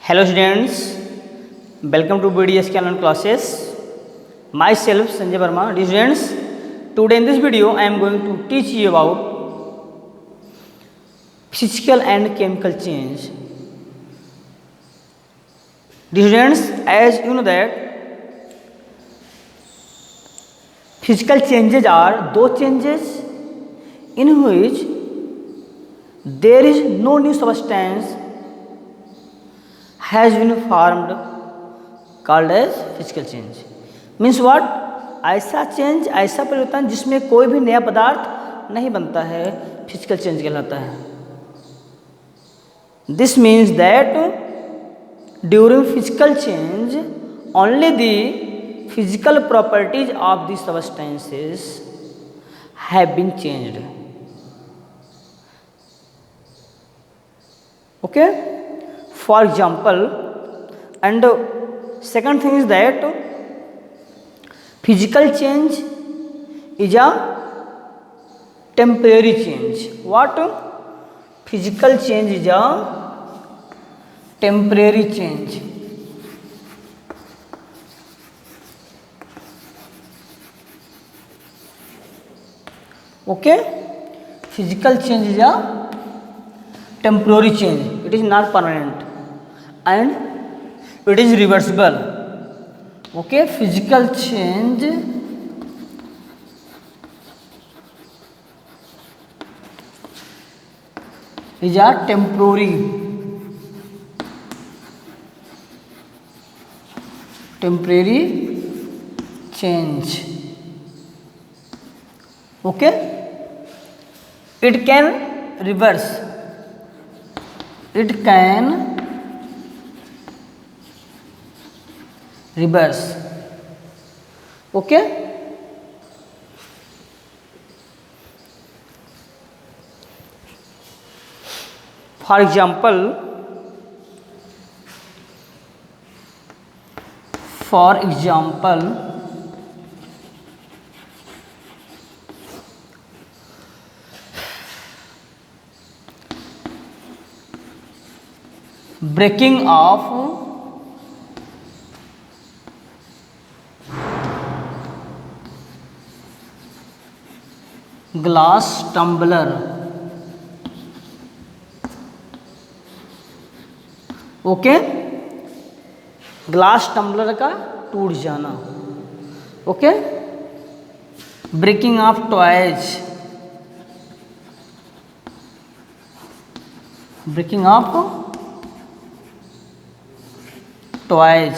Hello students, welcome to BDS Canon classes. Myself Sanjay Verma. Dear students, today in this video I am going to teach you about physical and chemical change. Dear students, as you know that physical changes are those changes in which there is no new substance has been formed called as physical change. Means what? ऐसा change, ऐसा परिवर्तन जिसमें कोई भी नया पदार्थ नहीं बनता है, फिजिकल चेंज कहलाता है. This means that during physical change only the physical properties of the substances have been changed. Okay? For example, and second thing is that physical change is a temporary change. What? Physical change is a temporary change. Okay? Physical change is a temporary change. It is not permanent and it is reversible. Okay, physical change is a temporary change. Okay, it can reverse. It can reverse. Okay? For example, breaking of glass tumbler. Okay, glass tumbler का टूट जाना. Okay, breaking of toys, breaking of toys,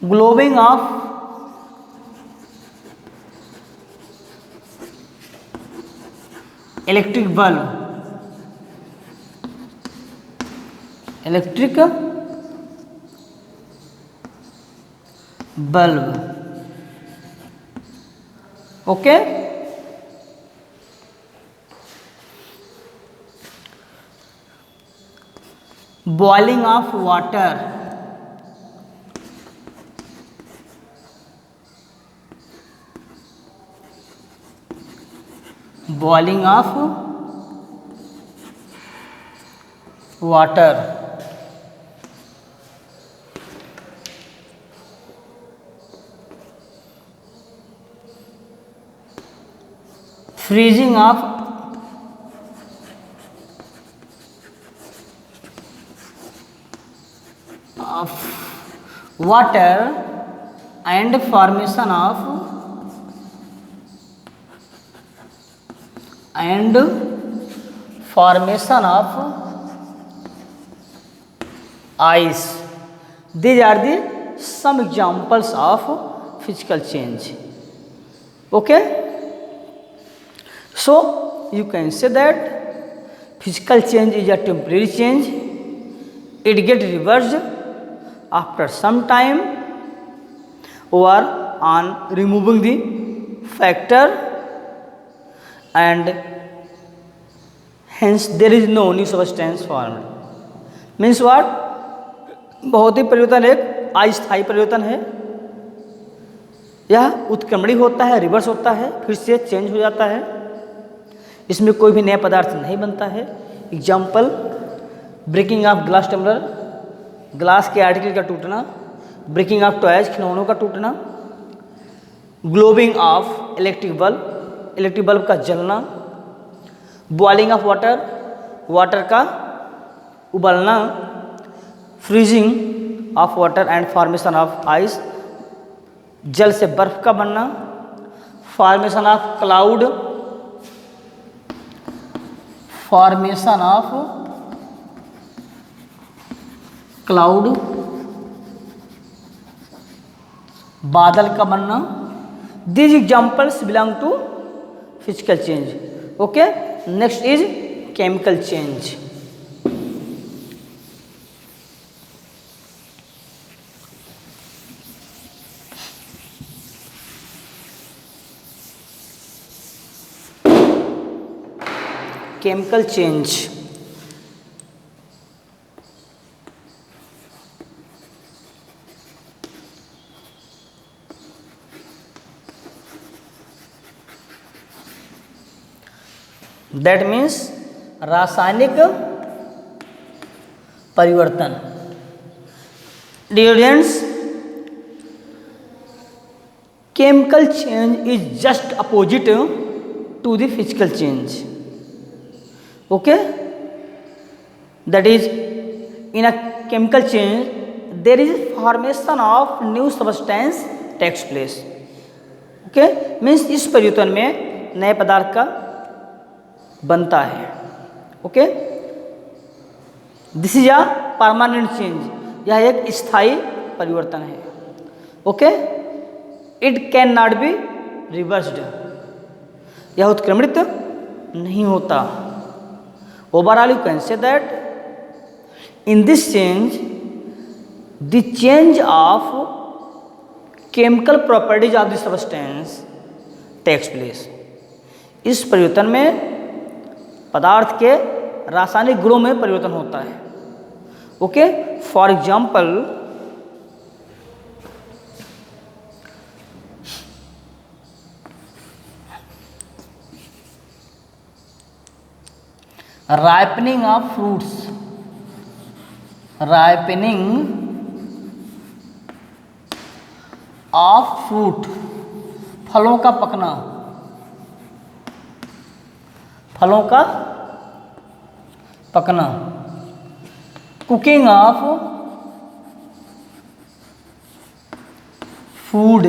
glowing of electric bulb, electric bulb. Okay, boiling of water, boiling of water, freezing of water and formation of ice. These are the some examples of physical change. Okay? So you can say that physical change is a temporary change. It gets reversed after some time or on removing the factor, and hence there is no new substance formed. Means what? बहुत ही परिवर्तन एक अस्थायी परिवर्तन है. यह उत्क्रमणी होता है, reverse होता है, फिर से चेंज हो जाता है. इसमें कोई भी नया पदार्थ नहीं बनता है. Example breaking of glass tumbler, glass के आर्टिकल का टूटना। ब्रेकिंग ऑफ टॉयज, खिलौनों का टूटना। ग्लोबिंग ऑफ इलेक्ट्रिक बल्ब का जलना। बॉइलिंग ऑफ वाटर, वाटर का उबलना। Freezing of water and formation of ice, जल से बर्फ का बनना। Formation of cloud, formation of cloud, बादल का बनना। These examples belong to physical change. Okay, next is chemical change. Chemical change. That means रासायनिक परिवर्तन। Dear students, chemical change is just opposite to the physical change. Okay, that is, in a chemical change there is formation of new substance takes place. Okay, means इस परिवर्तन में नए पदार्थ का बनता है। Okay, this is a permanent change, यह एक स्थायी परिवर्तन है। Okay, it can not be reversed, यह उत्क्रमणित नहीं होता। Overall you can say that in this change the change of chemical properties of the substance takes place. इस परिवर्तन में पदार्थ के रासायनिक गुणों में परिवर्तन होता है। Okay, for example ripening of fruits, ripening of fruit, फलों का पकना, फलों का पकना। कुकिंग ऑफ फूड,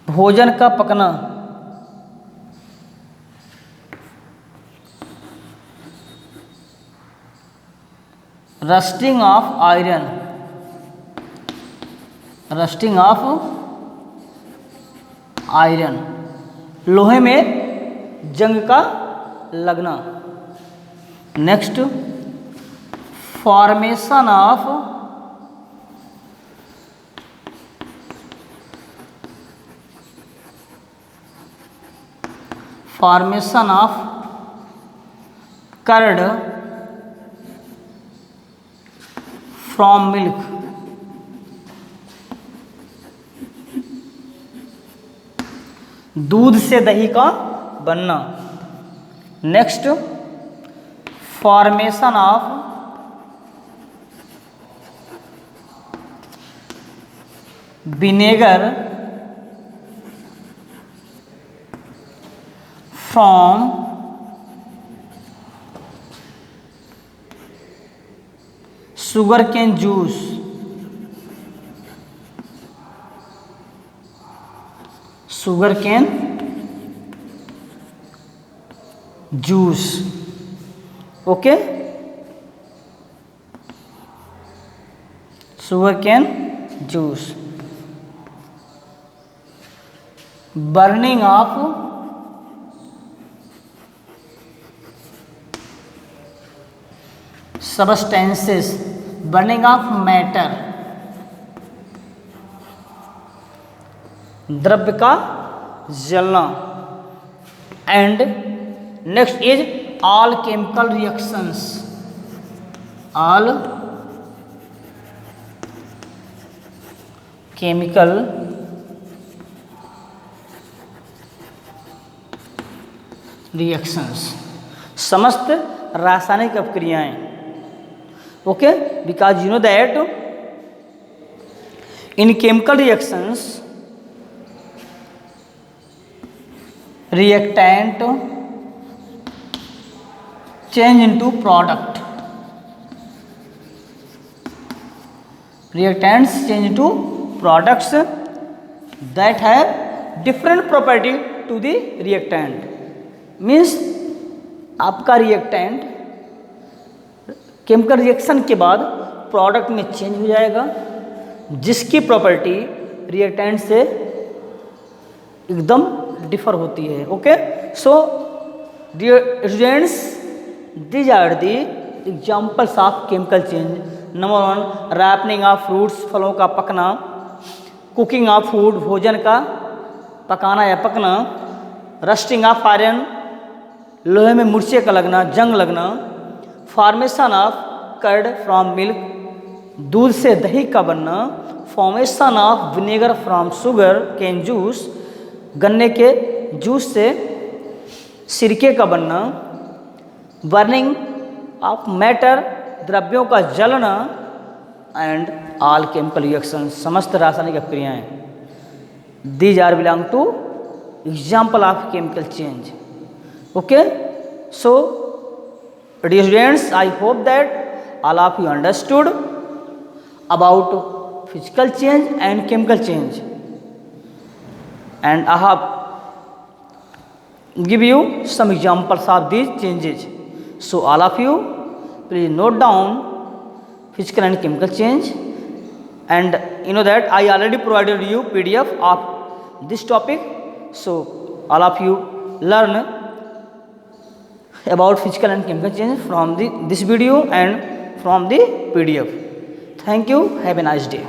भोजन का पकना। Rusting of iron, rusting of iron, लोहे में जंग का लगना। Next, formation of curd from milk, दूध से दही का बनना। Next, formation of vinegar from sugar cane juice, sugar cane juice. Okay, sugar cane juice. Burning of substances, burning of matter, द्रव्य का जलना। And next is all chemical reactions, all chemical reactions, समस्त रासायनिक अपक्रियाएं। Okay, because you know that in chemical reactions reactant change into product. Reactants change into products that have different property to the reactant. Means आपका reactant chemical reaction के बाद product में change हो जाएगा जिसकी प्रॉपर्टी रिएक्टेंट से एकदम differ होती है। Okay, so dear students, these are the examples of chemical change. Number 1, ripening of fruits, फलों का पकना। कुकिंग ऑफ फूड, भोजन का पकाना या पकना। रस्टिंग ऑफ आयरन, लोहे में मूर्छे का लगना, जंग लगना। Formation of curd from milk, दूध से दही का बनना। Formation of vinegar from sugar cane juice, गन्ने के जूस से सिरके का बनना। बर्निंग ऑफ मैटर, द्रव्यों का जलना। एंड ऑल केमिकल रिएक्शन, समस्त रासायनिक अपक्रियाएं। These are belong to example of chemical change. Okay, so dear students, I hope that all of you understood about physical change and chemical change, and I have give you some examples of these changes. So all of you please note down physical and chemical change, and you know that I already provided you PDF of this topic, so all of you learn about physical and chemical change from this video and from the PDF. Thank you. Have a nice day.